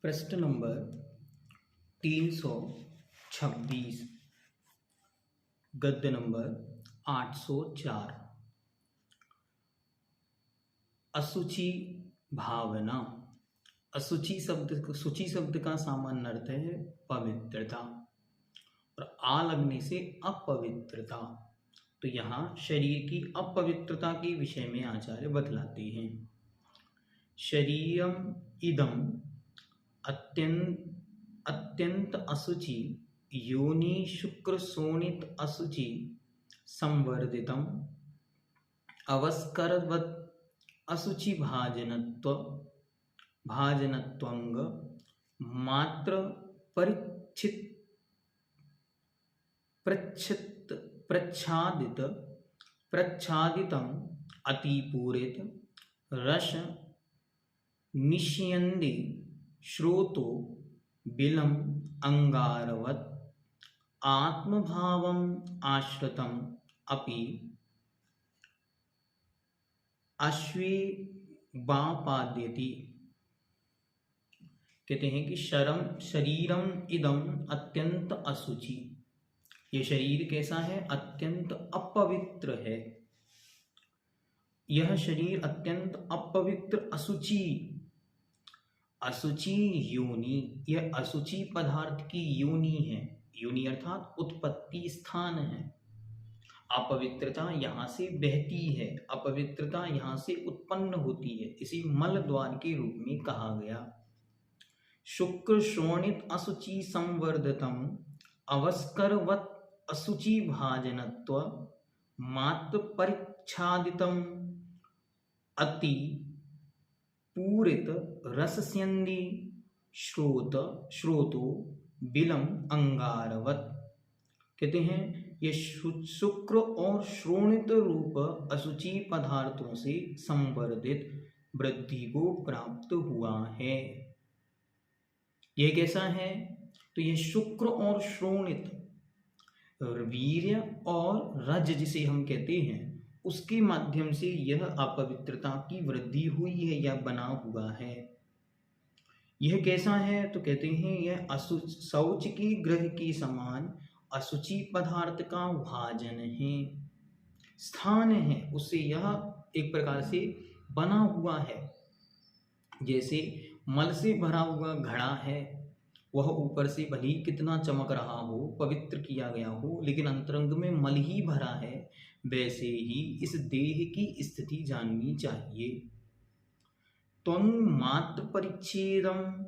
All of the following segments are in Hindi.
प्रश्न नंबर 326, गद्य नंबर 804। असुचि भावना। सूची शब्द का सामान्य अर्थ है पवित्रता और आ लगने से अपवित्रता। तो यहाँ शरीर की अपवित्रता के विषय में आचार्य बतलाते हैं। शरीरम इदम अत्यंत असुचि योनि शुक्र शोणित असुचि संवर्धितम अवस्करवत असुचि भाजनत्वंग मात्र प्रच्छादितम अतिपूरित रस निष्यन्दे श्रोतो बिलम अंगारवत आत्मभावम आश्रितम अपि अश्वेबापाद्यति। कहते हैं कि शरीरम इदम अत्यंत असुचि। ये शरीर कैसा है? अत्यंत अपवित्र है। यह शरीर अत्यंत अपवित्र असुचि योनि, यह असुचि पदार्थ की योनि है। योनि अर्थात उत्पत्ति स्थान है। अपवित्रता यहाँ से बहती है, अपवित्रता यहाँ से उत्पन्न होती है। इसी मल द्वार के रूप में कहा गया। शुक्र शोणित असुचि संवर्धितम अवस्करवत असुचि भाजनत्व मात्र परिच्छादितम अति पूरित रसस्यन्दि श्रोतो बिलम अंगारवत। कहते हैं ये शुक्र और श्रोणित रूप असुचि पदार्थों से संवर्धित वृद्धि को प्राप्त हुआ है। यह कैसा है? तो यह शुक्र और श्रोणित, वीर्य और रज जिसे हम कहते हैं, उसके माध्यम से यह अपवित्रता की वृद्धि हुई है या बना हुआ है। यह कैसा है? तो कहते हैं यह शौच की ग्रह के समान असुचि पदार्थ का भाजन है, स्थान है। उससे यह एक प्रकार से बना हुआ है। जैसे मल से भरा हुआ घड़ा है, वह ऊपर से भले ही कितना चमक रहा हो, पवित्र किया गया हो, लेकिन अंतरंग में मल ही भरा है। वैसे ही इस देह की स्थिति जाननी चाहिए। त्वं मात्र परिच्छेदम,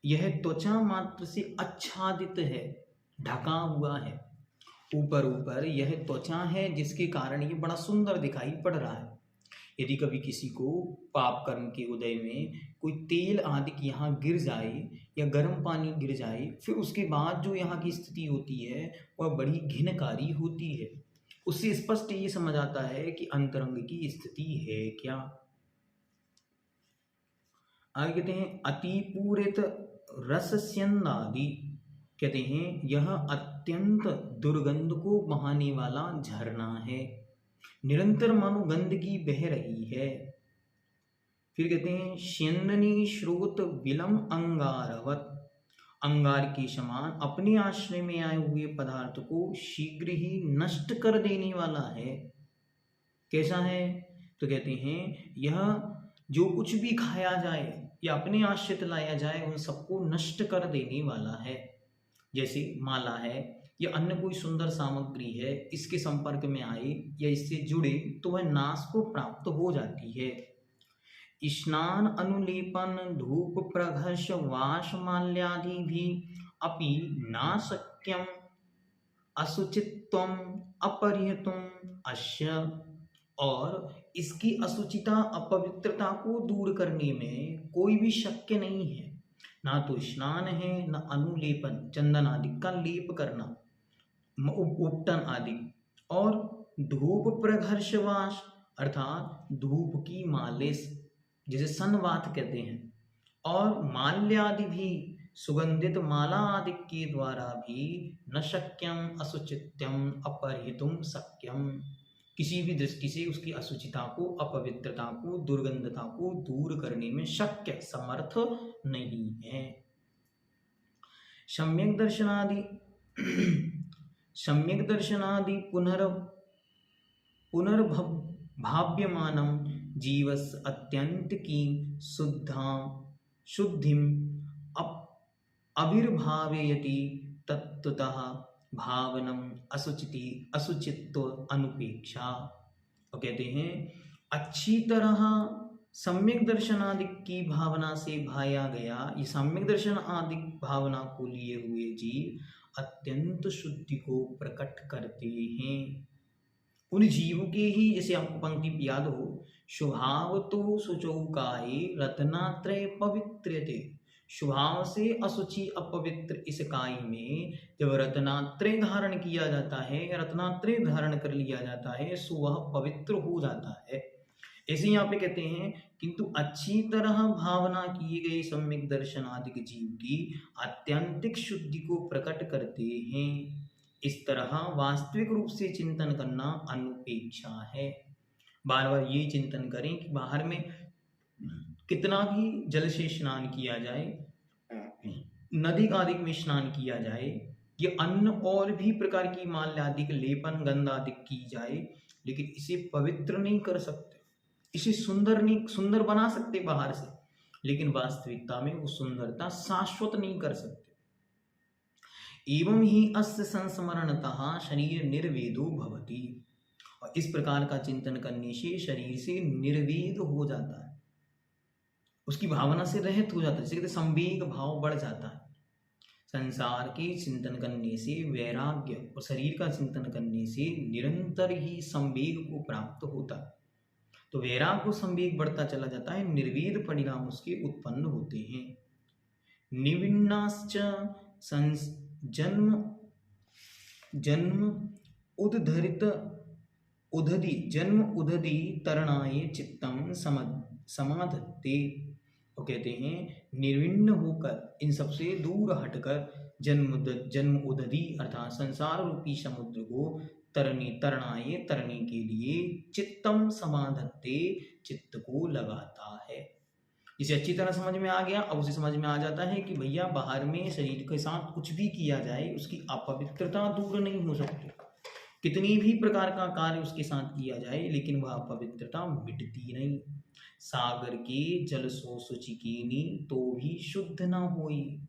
यह त्वचा मात्र से आच्छादित है, ढका हुआ है। ऊपर यह त्वचा है जिसके कारण ये बड़ा सुंदर दिखाई पड़ रहा है। यदि कभी किसी को पाप कर्म के उदय में कोई तेल आदि यहाँ गिर जाए या गर्म पानी गिर जाए, फिर उसके बाद जो यहाँ की स्थिति होती है वह बड़ी घिनकारी होती है। उससे स्पष्ट ये समझ आता है कि अंतरंग की स्थिति है क्या। आगे कहते हैं अतिपूरित रसस्यन्नादि। कहते हैं यह अत्यंत दुर्गंध को बहाने वाला झरना है, निरंतर मानो गंदगी बह रही है। फिर कहते हैं स्यंदनी श्रोत विलम अंगारवत, अंगार के समान अपने आश्रय में आए हुए पदार्थ को शीघ्र ही नष्ट कर देने वाला है। कैसा है? तो कहते हैं यह जो कुछ भी खाया जाए या अपने आश्रित लाया जाए, उन सबको नष्ट कर देने वाला है। जैसे माला है या अन्य कोई सुंदर सामग्री है, इसके संपर्क में आए या इससे जुड़े तो वह नाश को प्राप्त हो जाती है। स्नान अनुलेपन धूप प्रघर्ष वाश माल्यादि भी अपि नाशक्यम असुचित्वम अपरिहतुम अस्य। और इसकी असुचिता अपवित्रता को दूर करने में कोई भी शक्य नहीं है। ना तो स्नान है, न अनुलेपन चंदन आदि का लेप करना, उपटन आदि, और धूप प्रघर्षवास अर्थात धूप की मालिश जिसे सनवात कहते हैं, और माल्यादि भी सुगंधित माला आदि के द्वारा भी न शक्यम असुचित्यम अपरिहितुम शक्यम। किसी भी दृष्टि से उसकी अशुचिता को, अपवित्रता को, दुर्गंधता को दूर करने में शक्य, समर्थ नहीं है। सम्यक दर्शनादि सम्यक दर्शनादि पुनर्भाव्यमानं जीवस्य अत्यंतिकी शुद्धिम आविर्भावयति तत्वतः भावनम असुचित्व अनुपेक्षा। और कहते हैं अच्छी तरह सम्यक दर्शन आदि की भावना से भाया गया, ये सम्यक दर्शन आदि भावना को लिए हुए जीव अत्यंत शुद्धि को प्रकट करते हैं। उन जीवों के ही, जैसे आपको पंक्ति याद हो, स्वभाव तो शुचौकाये रत्नात्रय पवित्रते। स्वभाव से अशुचि अपवित्र इस काय में जब रत्नात्रय धारण किया जाता है, रत्नात्रय धारण कर लिया जाता है, सो वह पवित्र हो जाता है। ऐसे यहाँ पे कहते हैं किंतु अच्छी तरह भावना किए गए सम्यक दर्शन आदि जीव की आत्यंतिक शुद्धि को प्रकट करते हैं। इस तरह वास्तविक रूप से चिंतन करना अनुपेक्षा है। बार बार ये चिंतन करें कि बाहर में कितना भी जल से स्नान किया जाए, नदी आदि में स्नान किया जाए, ये अन्न और भी प्रकार की माल्यादिक लेपन गंध आदि की जाए, लेकिन इसे पवित्र नहीं कर सकते, इसे सुंदर बना सकते बाहर से, लेकिन वास्तविकता में वो सुंदरता शाश्वत नहीं कर सकते। एवं ही अस्य संस्मरणतः शरीर निर्वेदो भवति। और इस प्रकार का चिंतन करने से शरीर से निर्वेद हो जाता है, उसकी भावना से रहित हो जाता है, जिसे कहते संवेग भाव बढ़ जाता है। संसार के चिंतन करने से वैराग्य और शरीर का चिंतन करने से निरंतर ही संवेग को प्राप्त होता है। तो वैराग्य को संवेग बढ़ता चला जाता है, निर्वेद परिणाम उसके उत्पन्न होते हैं। निविन्नाश्च जन्म उदधि तरणाय चित्तम समाधत्ते। वो कहते हैं निर्विण्ण होकर, इन सबसे दूर हटकर जन्म उदधि अर्थात संसार रूपी समुद्र को तरने के लिए चित्तम समाधत्ते, चित्त को लगाता है। इसे अच्छी तरह समझ में आ गया। अब उसे समझ में आ जाता है कि भैया बाहर में शरीर के साथ कुछ भी किया जाए, उसकी अपवित्रता दूर नहीं हो सकती। कितनी भी प्रकार का कार्य उसके साथ किया जाए, लेकिन वह अपवित्रता मिटती नहीं। सागर के जल सो शुचिकीनी तो भी शुद्ध न होई।